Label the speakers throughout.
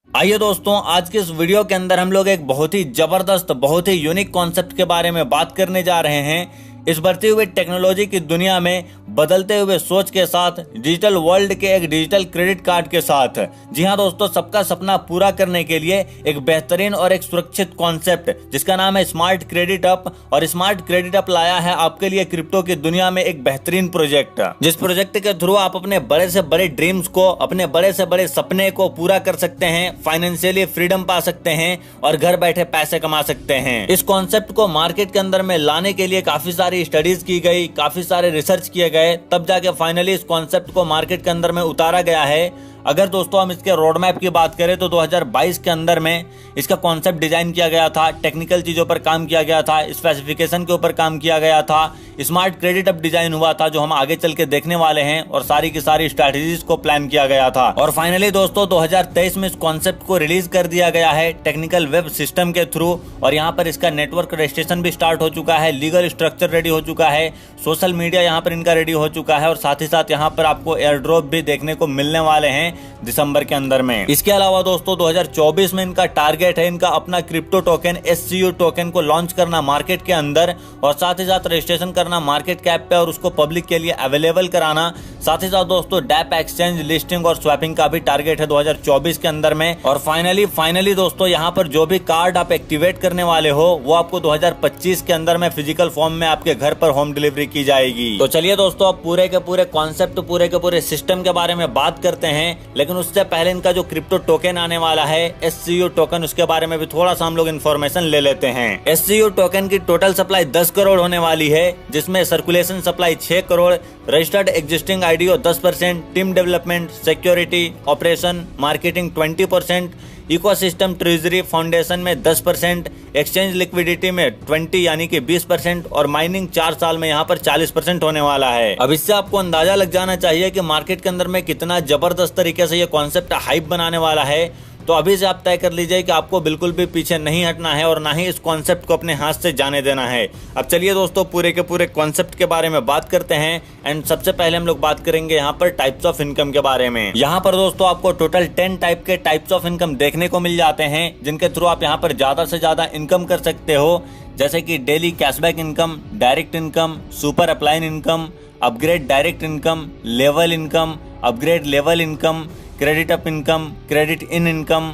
Speaker 1: आइए दोस्तों, आज के इस वीडियो के अंदर हम लोग एक बहुत ही जबरदस्त, बहुत ही यूनिक कॉन्सेप्ट के बारे में बात करने जा रहे हैं। इस बढ़ती हुई टेक्नोलॉजी की दुनिया में बदलते हुए सोच के साथ, डिजिटल वर्ल्ड के एक डिजिटल क्रेडिट कार्ड के साथ, जी हाँ दोस्तों, सबका सपना पूरा करने के लिए एक बेहतरीन और एक सुरक्षित कॉन्सेप्ट जिसका नाम है स्मार्ट क्रेडिट अप। और स्मार्ट क्रेडिट अप लाया है आपके लिए क्रिप्टो की दुनिया में एक बेहतरीन प्रोजेक्ट, जिस प्रोजेक्ट के थ्रू आप अपने बड़े से बड़े ड्रीम्स को, अपने बड़े से बड़े सपने को पूरा कर सकते हैं, फाइनेंशियली फ्रीडम पा सकते हैं और घर बैठे पैसे कमा सकते हैं। इस कॉन्सेप्ट को मार्केट के अंदर में लाने के लिए काफी सारी स्टडीज की गई, काफी सारे रिसर्च किए गए, तब जाके फाइनली इस कॉन्सेप्ट को मार्केट के अंदर में उतारा गया है। अगर दोस्तों हम इसके रोड मैप की बात करें तो 2022 के अंदर में इसका कॉन्सेप्ट डिजाइन किया गया था, टेक्निकल चीजों पर काम किया गया था, स्पेसिफिकेशन के ऊपर काम किया गया था, स्मार्ट क्रेडिट अप डिजाइन हुआ था जो हम आगे चल के देखने वाले हैं, और सारी की सारी स्ट्रैटेजीज को प्लान किया गया था। और फाइनली दोस्तों 2023 में इस कॉन्सेप्ट को रिलीज कर दिया गया है टेक्निकल वेब सिस्टम के थ्रू, और यहाँ पर इसका नेटवर्क रजिस्ट्रेशन भी स्टार्ट हो चुका है, लीगल स्ट्रक्चर रेडी हो चुका है, सोशल मीडिया यहाँ पर इनका रेडी हो चुका है, और साथ ही साथ यहाँ पर आपको एयर ड्रॉप भी देखने को मिलने वाले हैं दिसंबर के अंदर में। इसके अलावा दोस्तों 2024 में इनका टारगेट है इनका अपना क्रिप्टो टोकन SCU टोकन को लॉन्च करना मार्केट के अंदर, और साथ ही साथ रजिस्ट्रेशन करना मार्केट कैप पे और उसको पब्लिक के लिए अवेलेबल कराना। साथ ही साथ दोस्तों डैप एक्सचेंज लिस्टिंग और स्वैपिंग का भी टारगेट है 2024 के अंदर में। और फाइनली दोस्तों यहाँ पर जो भी कार्ड आप एक्टिवेट करने वाले हो वो आपको 2025 के अंदर में फिजिकल फॉर्म में आपके घर पर होम डिलीवरी की जाएगी। तो चलिए दोस्तों, अब पूरे के पूरे कॉन्सेप्ट, पूरे के पूरे सिस्टम के बारे में बात करते हैं। लेकिन उससे पहले इनका जो क्रिप्टो टोकन आने वाला है SCU टोकन, उसके बारे में भी थोड़ा सा हम लोग इन्फॉर्मेशन ले लेते हैं। SCU टोकन की टोटल सप्लाई 10 करोड़ होने वाली है, जिसमें circulation supply 6 crore, registered existing IDO 10%, team development, security, operation, marketing 20%, ecosystem treasury foundation में 10%, एक्सचेंज लिक्विडिटी में 20 यानी कि 20%, और माइनिंग 4 साल में यहाँ पर 40% होने वाला है। अब इससे आपको अंदाजा लग जाना चाहिए कि मार्केट के अंदर में कितना जबरदस्त तरीके से ये कॉन्सेप्ट हाइप बनाने वाला है। तो अभी से आप तय कर लीजिए कि आपको बिल्कुल भी पीछे नहीं हटना है और ना ही इस कॉन्सेप्ट को अपने हाथ से जाने देना है। अब चलिए दोस्तों, पूरे के पूरे कॉन्सेप्ट के बारे में बात करते हैं। एंड सबसे पहले हम लोग बात करेंगे यहाँ पर टाइप्स ऑफ इनकम के बारे में। यहाँ पर दोस्तों आपको टोटल 10 टाइप के टाइप्स ऑफ इनकम देखने को मिल जाते हैं, जिनके थ्रू आप यहाँ पर ज्यादा से ज्यादा इनकम कर सकते हो, जैसे कि daily cashback income, direct income, super upline income, upgrade direct income, level income, upgrade level income, credit up income, credit in income,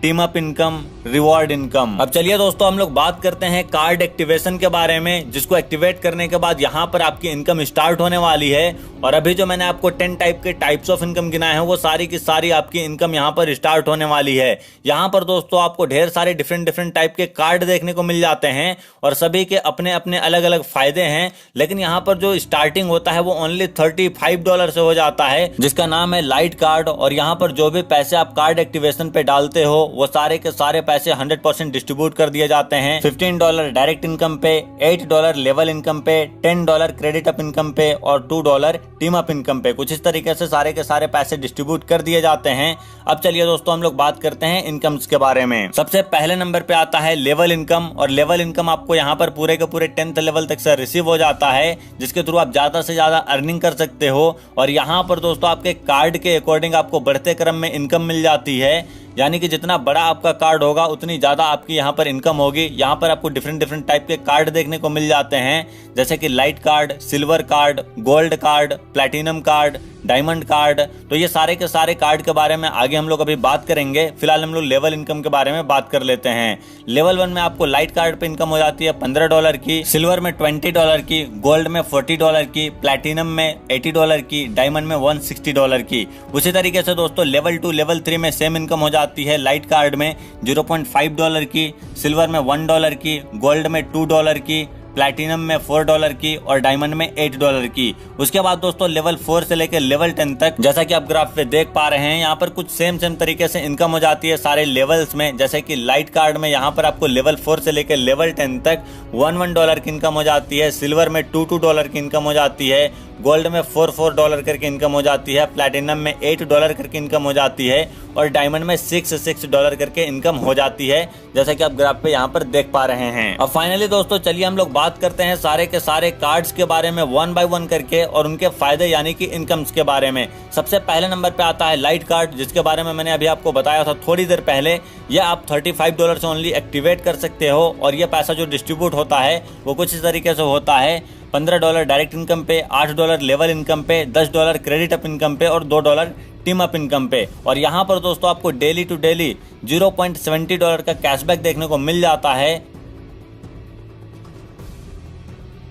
Speaker 1: team up income, reward income. अब चलिए दोस्तों हम लोग बात करते हैं कार्ड एक्टिवेशन के बारे में, जिसको एक्टिवेट करने के बाद यहाँ पर आपकी इनकम स्टार्ट होने वाली है। और अभी जो मैंने आपको 10 टाइप के टाइप्स ऑफ इनकम गिनाए हैं वो सारी की सारी आपकी इनकम यहाँ पर स्टार्ट होने वाली है। यहाँ पर दोस्तों आपको ढेर सारे डिफरेंट टाइप के कार्ड देखने को मिल जाते हैं, और सभी के अपने अपने अलग अलग फायदे हैं। लेकिन यहाँ पर जो स्टार्टिंग होता है वो ओनली $35 से हो जाता है, जिसका नाम है लाइट कार्ड। और यहाँ पर जो भी पैसे आप कार्ड एक्टिवेशन पे डालते हो वो सारे के सारे पैसे 100% डिस्ट्रीब्यूट कर दिए जाते हैं। $15 डायरेक्ट इनकम पे, $8 लेवल इनकम पे, $10 क्रेडिट अप इनकम पे और $2 टीम अप इनकम पे। कुछ इस तरीके से सारे के सारे पैसे डिस्ट्रीब्यूट कर दिए जाते हैं। अब चलिए दोस्तों हम लोग बात करते हैं इनकम्स के बारे में। सबसे पहले नंबर पे आता है लेवल इनकम, और लेवल इनकम आपको यहाँ पर पूरे के पूरे 10th लेवल तक से रिसीव हो जाता है, जिसके थ्रू आप ज्यादा से ज्यादा अर्निंग कर सकते हो। और यहाँ पर दोस्तों आपके कार्ड के अकॉर्डिंग आपको बढ़ते क्रम में इनकम मिल जाती है, यानी कि जितना बड़ा आपका कार्ड होगा उतनी ज्यादा आपकी यहाँ पर इनकम होगी। यहाँ पर आपको डिफरेंट टाइप के कार्ड देखने को मिल जाते हैं, जैसे कि light card, silver card, gold card, platinum card, diamond card. तो ये सारे के सारे कार्ड के बारे में आगे हम लोग अभी बात करेंगे। फिलहाल हम लोग लेवल इनकम के बारे में बात कर लेते हैं। लेवल 1 में आपको लाइट कार्ड पे इनकम हो जाती है $15 की, सिल्वर में $20 की, गोल्ड में $40 की, प्लैटिनम में $80 की, डायमंड में $160 की। उसी तरीके से दोस्तों लेवल 2 लेवल 3 में सेम इनकम हो जाती है। लाइट कार्ड में $0.5 की, सिल्वर में $1 की, गोल्ड में $2 की, प्लैटिनम में $4 की और डायमंड में $8 की। उसके बाद दोस्तों लेवल 4 से लेकर लेवल 10 तक, जैसा कि आप ग्राफ पे देख पा रहे हैं, यहाँ पर कुछ सेम तरीके से इनकम हो जाती है सारे लेवल्स में। जैसे कि लाइट कार्ड में यहाँ पर आपको लेवल 4 से लेकर लेवल 10 तक $1 की इनकम हो जाती है, सिल्वर में $2 की इनकम हो जाती है, गोल्ड में $4 करके इनकम हो जाती है, प्लैटिनम में $8 करके इनकम हो जाती है और डायमंड में $6 करके इनकम हो जाती है, जैसा कि आप ग्राफ पे यहाँ पर देख पा रहे हैं। अब फाइनली दोस्तों चलिए हम लोग बात बात करते हैं सारे के सारे कार्ड्स के बारे में वन बाय वन करके और उनके फायदे यानी कि इनकम्स के बारे में। सबसे पहले नंबर पे आता है लाइट कार्ड, जिसके बारे में मैंने अभी आपको बताया था थोड़ी देर पहले। यह आप $35 से ओनली एक्टिवेट कर सकते हो और यह पैसा जो डिस्ट्रीब्यूट होता है वो कुछ इस तरीके से होता है। $15 डायरेक्ट इनकम पे, $8 लेवल इनकम पे, $10 क्रेडिट अप इनकम पे और $2 टीम अप इनकम पे। और यहाँ पर दोस्तों आपको डेली टू डेली $0.70 का कैशबैक देखने को मिल जाता है।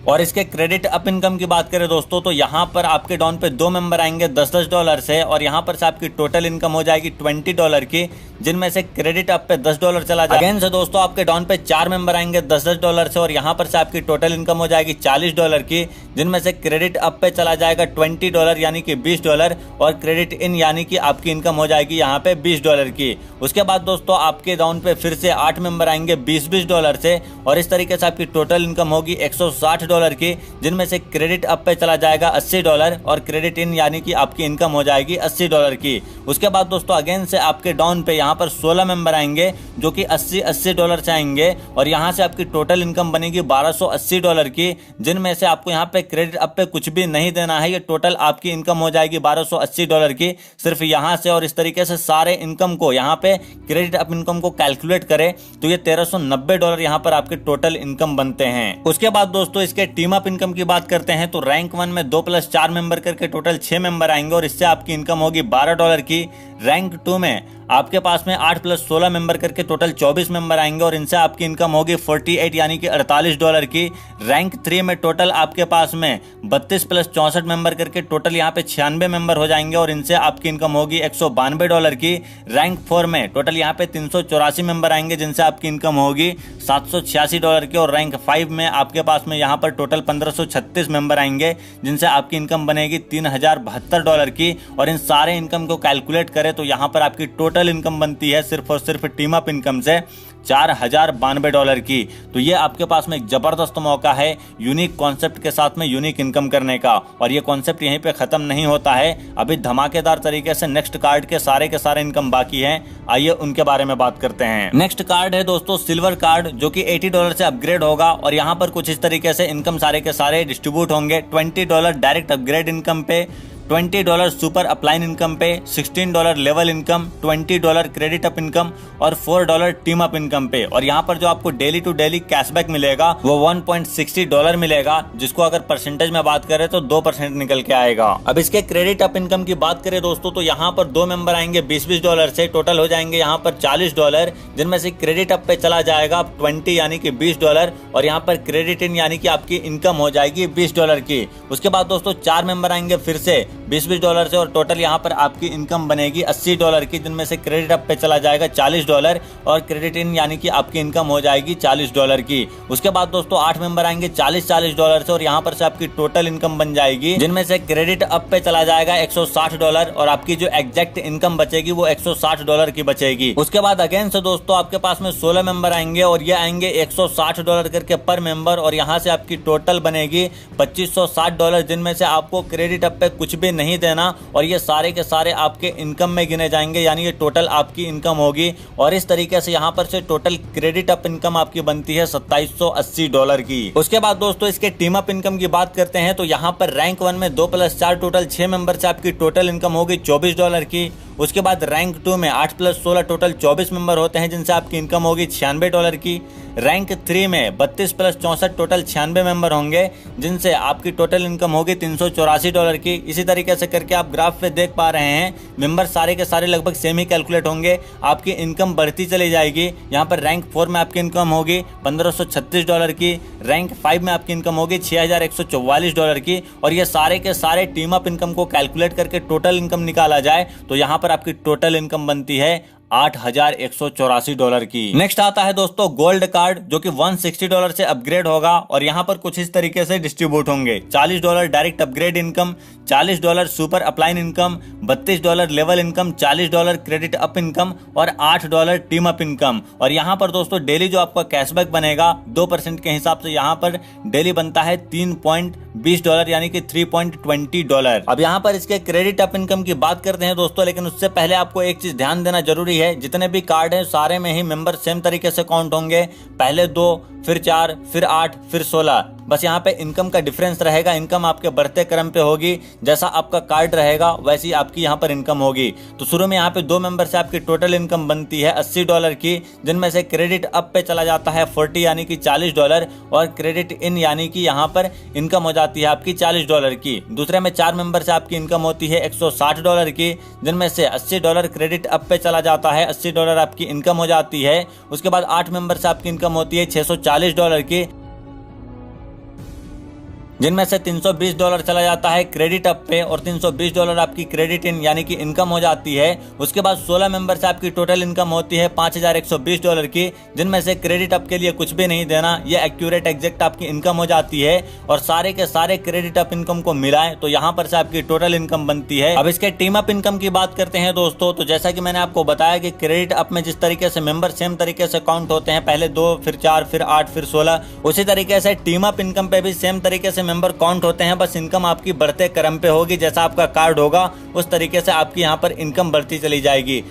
Speaker 1: और इसके क्रेडिट अप इनकम की बात करें दोस्तों तो यहाँ पर आपके डाउन पे 2 मेंबर आएंगे $10 से और यहाँ पर से आपकी टोटल इनकम हो जाएगी $20 की, जिनमें से क्रेडिट अप पे $10 चला जाएगा। अगेन से दोस्तों आपके डाउन पे 4 मेंबर आएंगे $10 से और यहाँ पर से आपकी टोटल इनकम हो जाएगी $40 की, जिनमें से क्रेडिट अप पे चला जाएगा $20 यानी कि $20 और क्रेडिट इन यानी कि आपकी इनकम हो जाएगी यहाँ पे $20 की। उसके बाद दोस्तों आपके डाउन पे फिर से 8 मेंबर आएंगे $20 से और इस तरीके से आपकी टोटल इनकम होगी $160 की, जिनमें से क्रेडिट अप पे चला जाएगा $80 और क्रेडिट इन यानी कि आपकी इनकम हो जाएगी $80 की। उसके बाद दोस्तों अगेन से आपके डाउन पे यहाँ पर 16 मेंबर आएंगे जो कि $80 से आएंगे और यहाँ से आपकी टोटल इनकम बनेगी $1280 की, जिनमें से आपको यहाँ पे क्रेडिट अप पे कुछ भी नहीं देना है। ये टोटल आपकी इनकम हो जाएगी $1280 की सिर्फ यहाँ से। और इस तरीके से सारे इनकम को यहाँ पे क्रेडिट अप इनकम को कैलकुलेट करें तो ये $1390 यहाँ पर आपके टोटल इनकम बनते हैं। उसके बाद दोस्तों इसके टीम अप इनकम की बात करते हैं तो रैंक 1 में 2+4 मेंबर करके टोटल 6 मेंबर आएंगे और इससे आपकी इनकम होगी $12 की। रैंक 2 में आपके पास में 8+16 मेंबर करके टोटल 24 मेंबर आएंगे और इनसे आपकी इनकम होगी 48 यानी कि $48 की। रैंक 3 में टोटल आपके पास में 32+64 मेंबर करके टोटल यहाँ पे 96 मेंबर हो जाएंगे और इनसे आपकी इनकम होगी $192 की। रैंक 4 में टोटल यहाँ पे 384 मेंबर आएंगे जिनसे आपकी इनकम होगी $786 की। और रैंक 5 में आपके पास में यहाँ पर टोटल 1536 मेंबर आएंगे जिनसे आपकी इनकम बनेगी $3072 की। और इन सारे इनकम को कैलकुलेट करें तो यहाँ पर आपकी टोटल इनकम बनती है सिर्फ और सिर्फ टीम अप इनकम से $4092 की। तो ये आपके पास में एक जबरदस्त मौका है यूनिक कॉन्सेप्ट के साथ में यूनिक इनकम करने का। और ये कॉन्सेप्ट यहीं पे खत्म नहीं होता है, अभी धमाकेदार तरीके से नेक्स्ट कार्ड के सारे इनकम बाकी हैं। आइए उनके बारे में बात करते हैं। नेक्स्ट कार्ड है दोस्तों सिल्वर कार्ड, जो कि $80 से अपग्रेड होगा और यहाँ पर कुछ इस तरीके से इनकम सारे के सारे डिस्ट्रीब्यूट होंगे। $20 डायरेक्ट अपग्रेड इनकम पे, $20 सुपर अपलाइन इनकम पे, $16 level income, $20 credit up income और $4 टीम अप इनकम पे। और यहाँ पर जो आपको डेली टू डेली कैशबैक मिलेगा वो $1.60 मिलेगा, जिसको अगर परसेंटेज में बात करें तो 2% निकल के आएगा। अब इसके क्रेडिट अप इनकम की बात करें दोस्तों तो यहाँ पर 2 मेंबर आएंगे $20 से, टोटल हो जाएंगे यहाँ पर $40, जिनमें से क्रेडिट अप पे चला जाएगा 20 यानी कि $20 और यहाँ पर क्रेडिट इन यानी कि आपकी इनकम हो जाएगी $20 की। उसके बाद दोस्तों 4 मेंबर आएंगे फिर से $20 से और टोटल यहाँ पर आपकी इनकम बनेगी $80 की, जिनमें से क्रेडिट अप पे चला जाएगा $40 और क्रेडिट इन यानी कि आपकी इनकम हो जाएगी $40 की। उसके बाद दोस्तों 8 मेंबर आएंगे $40 से और यहाँ पर से आपकी टोटल इनकम बन जाएगी, जिनमें से क्रेडिट अप पे चला जाएगा $160 और आपकी जो एग्जैक्ट इनकम बचेगी वो $160 की बचेगी। उसके बाद अगेन से दोस्तों आपके पास में 16 मेंबर आएंगे और ये आएंगे $160 करके पर मेंबर और यहाँ से आपकी टोटल बनेगी $2560, जिनमें से आपको क्रेडिट अप पे कुछ भी नहीं देना और ये सारे के सारे आपके इनकम में गिने जाएंगे, यानी ये टोटल आपकी इनकम होगी। और इस तरीके से यहाँ पर से टोटल क्रेडिट अप इनकम आपकी बनती है $2780 की। उसके बाद दोस्तों इसके टीम अप इनकम की बात करते हैं तो यहाँ पर रैंक 1 में 2+4 टोटल 6 मेंबर से आपकी टोटल इनकम होगी $24 की। उसके बाद रैंक 2 में 8+16 टोटल 24 मेंबर होते हैं जिनसे आपकी इनकम होगी $96 की। रैंक 3 में 32+64 टोटल 96 मेंबर होंगे जिनसे आपकी टोटल इनकम होगी $384 की। इसी तरीके से करके आप ग्राफ पे देख पा रहे हैं मेंबर सारे के सारे लगभग सेम ही कैलकुलेट होंगे, आपकी इनकम बढ़ती चली जाएगी। यहाँ पर रैंक 4 में आपकी इनकम होगी $1536 की, रैंक 5 में आपकी इनकम होगी $6144 की। और ये सारे के सारे टीम अप इनकम को कैलकुलेट करके टोटल इनकम निकाला जाए तो यहाँ पर आपकी टोटल इनकम बनती है $8184 की। नेक्स्ट आता है दोस्तों गोल्ड कार्ड, जो कि $160 से अपग्रेड होगा और यहाँ पर कुछ इस तरीके से डिस्ट्रीब्यूट होंगे। $40 direct upgrade income, $40 super upline income, $32 level income, $40 credit up income और $8 टीम अप इनकम। और यहाँ पर दोस्तों डेली जो आपका कैशबैक बनेगा 2% के हिसाब से यहाँ पर डेली बनता है $3.20 यानी कि $3.20। अब यहाँ पर इसके क्रेडिट अप इनकम की बात करते हैं दोस्तों, लेकिन उससे पहले आपको एक चीज ध्यान देना जरूरी है है। जितने भी कार्ड हैं सारे में ही मेंबर सेम तरीके से काउंट होंगे, पहले 2, फिर 4, फिर 8, फिर 16। बस यहाँ पे इनकम का डिफरेंस रहेगा। इनकम आपके बढ़ते क्रम पे होगी, जैसा आपका कार्ड रहेगा वैसी आपकी यहाँ पर इनकम होगी। तो शुरू में यहाँ पे 2 मेंबर से आपकी टोटल इनकम बनती है $80 की, जिनमें से क्रेडिट अप पे चला जाता है 40 यानी कि $40 और क्रेडिट इन यानी कि यहाँ पर इनकम हो जाती है आपकी $40 की। दूसरे में 4 मेंबर से आपकी इनकम होती है $160 की, जिनमें से $80 क्रेडिट अप पे चला जाता है, $80 आपकी इनकम हो जाती है। उसके बाद 8 मेंबर से आपकी इनकम होती है $640 की, जिनमें से $320 चला जाता है क्रेडिट अप पे और $320 आपकी क्रेडिट इन यानी कि इनकम हो जाती है। उसके बाद 16 मेंबर से आपकी टोटल इनकम होती है $5120 की, जिनमें से क्रेडिट अप के लिए कुछ भी नहीं देना, ये एक्यूरेट एग्जैक्ट आपकी इनकम हो जाती है। और सारे के सारे क्रेडिट अप इनकम को मिलाएं तो यहाँ पर से आपकी टोटल इनकम बनती है। अब इसके टीम अप इनकम की बात करते हैं दोस्तों, तो जैसा कि मैंने आपको बताया कि क्रेडिट अप में जिस तरीके से मेंबर सेम तरीके से काउंट होते हैं, पहले 2, फिर 4, फिर 8, फिर 16, उसी तरीके से टीम अप इनकम पे भी सेम तरीके से मेंबर काउंट होते हैं। बस इनकम आपकी बढ़ते क्रम पे होगी, जैसा आपका कार्ड होगा उस तरीके से आपकी यहाँ पर इनकम बढ़ती चली जाएगी।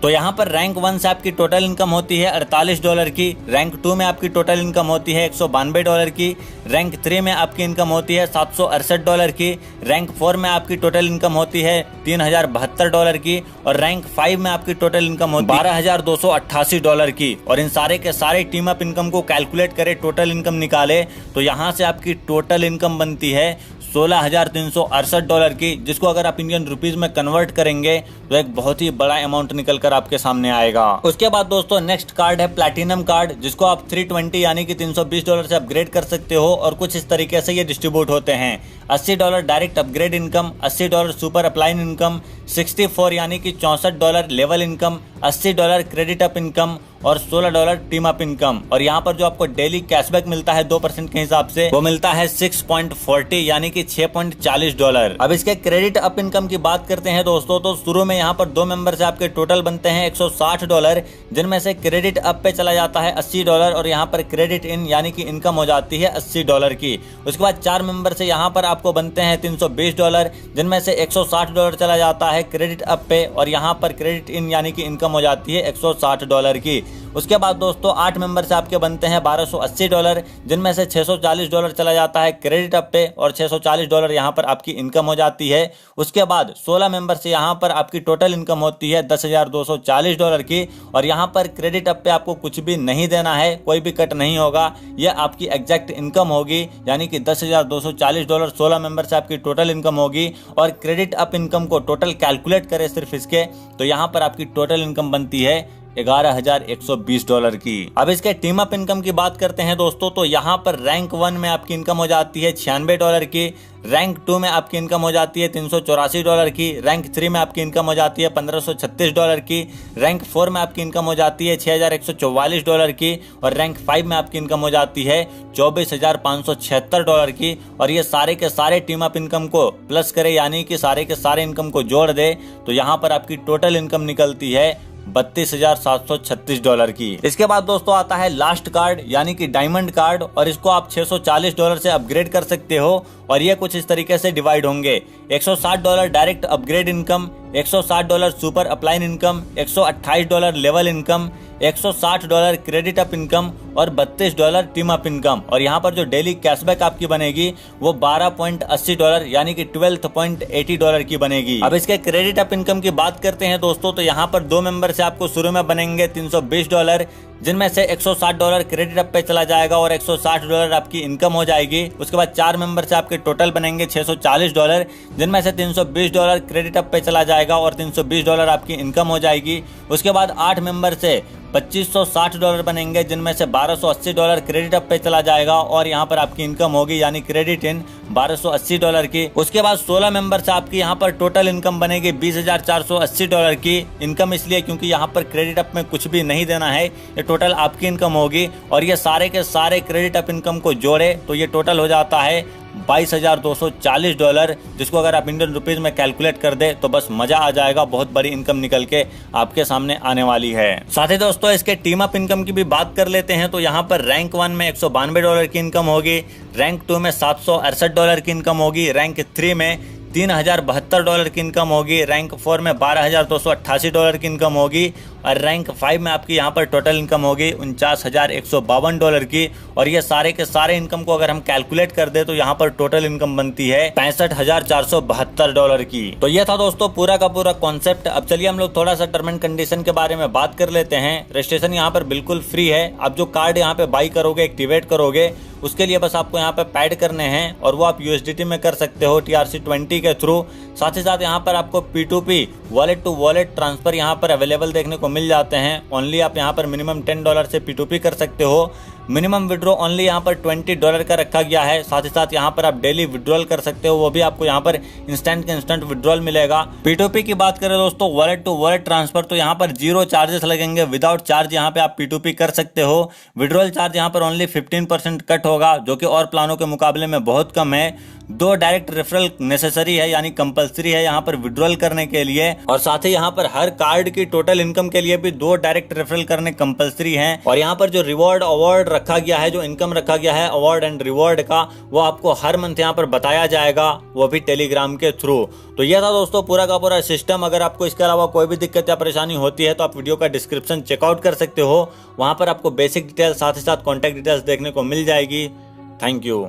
Speaker 1: तो यहाँ पर रैंक 1 से आपकी टोटल इनकम होती है $48 की, रैंक 2 में आपकी टोटल इनकम होती है $192 की, रैंक 3 में आपकी इनकम होती है $768 की, रैंक 4 में आपकी टोटल इनकम होती है $3072 की और रैंक 5 में आपकी टोटल इनकम होती है $12288 की। और इन सारे के सारे टीम अप इनकम को कैलकुलेट करें, टोटल इनकम निकाले तो यहाँ से आपकी टोटल इनकम बनती है $16,368 की, जिसको अगर आप इंडियन रुपीज में कन्वर्ट करेंगे तो एक बहुत ही बड़ा अमाउंट निकल कर आपके सामने आएगा। उसके बाद दोस्तों नेक्स्ट कार्ड है प्लैटिनम कार्ड, जिसको आप 320 यानी कि $320 से अपग्रेड कर सकते हो और कुछ इस तरीके से ये डिस्ट्रीब्यूट होते हैं। $80 direct upgrade income, $80 super upline income, 64 यानी कि $64 level income, $80 credit up income और $16 टीम अप इनकम। और यहाँ पर जो आपको डेली कैशबैक मिलता है 2% के हिसाब से, वो मिलता है 6.40 यानी कि $6.40। अब इसके क्रेडिट अप इनकम की बात करते हैं दोस्तों, तो शुरू में यहाँ पर 2 मेंबर से आपके टोटल बनते हैं $160, जिनमें से क्रेडिट अप पे चला जाता है $80 और यहाँ पर क्रेडिट इन यानी कि इनकम हो जाती है $80 की। उसके बाद 4 मेंबर से यहाँ पर आपको बनते हैं $320, जिनमें से $160 चला जाता है क्रेडिट अप पे और यहाँ पर क्रेडिट इन यानी कि इनकम हो जाती है $160 की। उसके बाद दोस्तों 8 मेंबर से आपके बनते हैं $1280, जिनमें से $640 चला जाता है क्रेडिट अप पे और $640 यहाँ पर आपकी इनकम हो जाती है। उसके बाद 16 मेंबर से यहाँ पर आपकी टोटल इनकम होती है $10,240 की और यहाँ पर क्रेडिट अप पे आपको कुछ भी नहीं देना है, कोई भी कट नहीं होगा, यह आपकी एग्जैक्ट इनकम होगी यानी कि $10,240 16 मेंबर से आपकी टोटल इनकम होगी। और क्रेडिट अप इनकम को टोटल कैलकुलेट करें सिर्फ इसके, तो यहाँ पर आपकी टोटल इनकम बनती है $11,120 की। अब इसके टीम अप इनकम की बात करते हैं दोस्तों, तो यहाँ पर रैंक 1 में आपकी इनकम हो जाती है $96 की, रैंक 2 में आपकी इनकम हो जाती है $384 की, रैंक 3 में आपकी इनकम हो जाती है $1536 की, रैंक 4 में आपकी इनकम हो जाती है $6,144 की और रैंक 5 में आपकी इनकम हो जाती है $24,576 की। और ये सारे के सारे टीम अप इनकम को प्लस करें यानी कि सारे के सारे इनकम को जोड़ दे तो यहाँ पर आपकी टोटल इनकम निकलती है $32,736 की। इसके बाद दोस्तों आता है लास्ट कार्ड यानी कि डायमंड कार्ड और इसको आप $640 से अपग्रेड कर सकते हो और ये कुछ इस तरीके से डिवाइड होंगे। $160 direct upgrade income, $160 super upline income, $128 level income, $160 credit up income और $32 टीम अप इनकम। और यहाँ पर जो डेली कैशबैक आपकी बनेगी वो $12.80 यानी कि $12.80 की बनेगी। अब इसके क्रेडिट अप इनकम की बात करते हैं दोस्तों, तो यहाँ पर 2 मेंबर से आपको शुरू में बनेंगे $320, जिनमें से $160 क्रेडिट अप पे चला जाएगा और $160 आपकी इनकम हो जाएगी। उसके बाद 4 मेंबर से आपके टोटल बनेंगे $640, जिनमें से $320 क्रेडिट अप पे चला जाएगा और $320 आपकी इनकम हो जाएगी। उसके बाद 8 मेंबर से $2560 बनेंगे, जिनमें से $1280 क्रेडिट अप पे चला जाएगा और यहाँ पर आपकी इनकम होगी यानी क्रेडिट इन $1280 की। उसके बाद 16 मेंबर से आपकी यहाँ पर टोटल इनकम बनेगी $20,480 की। इनकम इसलिए क्योंकि यहाँ पर क्रेडिट अप में कुछ भी नहीं देना है, ये टोटल आपकी इनकम होगी। और ये सारे के सारे क्रेडिट अप इनकम को जोड़े तो ये टोटल हो जाता है $22,240, जिसको अगर आप इंडियन रुपीज में कैलकुलेट कर दे तो बस मजा आ जाएगा, बहुत बड़ी इनकम निकल के आपके सामने आने वाली है। साथ ही दोस्तों इसके टीम अप इनकम की भी बात कर लेते हैं, तो यहाँ पर रैंक 1 में $192 की इनकम होगी, रैंक 2 में $768 की इनकम होगी, रैंक 3 में $3072 की इनकम होगी, रैंक 4 में $12,288 की इनकम होगी और रैंक 5 में आपकी यहाँ पर टोटल इनकम होगी $49,152 की। और ये सारे के सारे इनकम को अगर हम कैलकुलेट कर दे तो यहाँ पर टोटल इनकम बनती है $65,472 की। तो ये था दोस्तों पूरा का पूरा कॉन्सेप्ट। अब चलिए हम लोग थोड़ा सा टर्म एंड कंडीशन के बारे में बात कर लेते हैं। रजिस्ट्रेशन यहाँ पर बिल्कुल फ्री है। आप जो कार्ड यहाँ पे बाई करोगे, एक्टिवेट करोगे, उसके लिए बस आपको यहाँ पे पैड करने हैं और वो आप USDT में कर सकते हो TRC20 के थ्रू। साथ ही साथ यहाँ पर आपको P2P wallet to wallet transfer यहाँ पर अवेलेबल देखने को मिल जाते हैं। ओनली आप यहाँ पर मिनिमम $10 से P2P कर सकते हो। मिनिमम विड्रॉ ओनली यहाँ पर $20 का रखा गया है। साथ ही साथ यहाँ पर आप डेली विड्रॉल कर सकते हो, वो भी आपको यहाँ पर इंस्टेंट के इंस्टेंट विड्रॉल मिलेगा। P2P की बात करें दोस्तों, वॉलेट टू वॉलेट ट्रांसफर, तो यहाँ पर 0 चार्जेस लगेंगे, विदाउट चार्ज यहाँ पे आप P2P कर सकते हो। विड्रॉल चार्ज यहाँ पर ओनली 15% कट होगा, जो कि और प्लानों के मुकाबले में बहुत कम है। 2 डायरेक्ट रेफरल नेसेसरी है, यानी कंपलसरी है यहाँ पर विड्रॉल करने के लिए। और साथ ही यहाँ पर हर कार्ड की टोटल इनकम के लिए भी 2 डायरेक्ट रेफरल करने कंपलसरी हैं। और यहाँ पर जो रिवॉर्ड अवार्ड रखा गया है, जो इनकम रखा गया है अवार्ड एंड रिवॉर्ड का, वो आपको हर मंथ यहाँ पर बताया जाएगा, वो भी टेलीग्राम के थ्रू। तो यह था दोस्तों पूरा का पूरा सिस्टम। अगर आपको इसके अलावा कोई भी दिक्कत या परेशानी होती है तो आप वीडियो का डिस्क्रिप्शन चेकआउट कर सकते हो। वहां पर आपको बेसिक डिटेल्स साथ ही साथ कॉन्टैक्ट डिटेल्स देखने को मिल जाएगी। Thank you.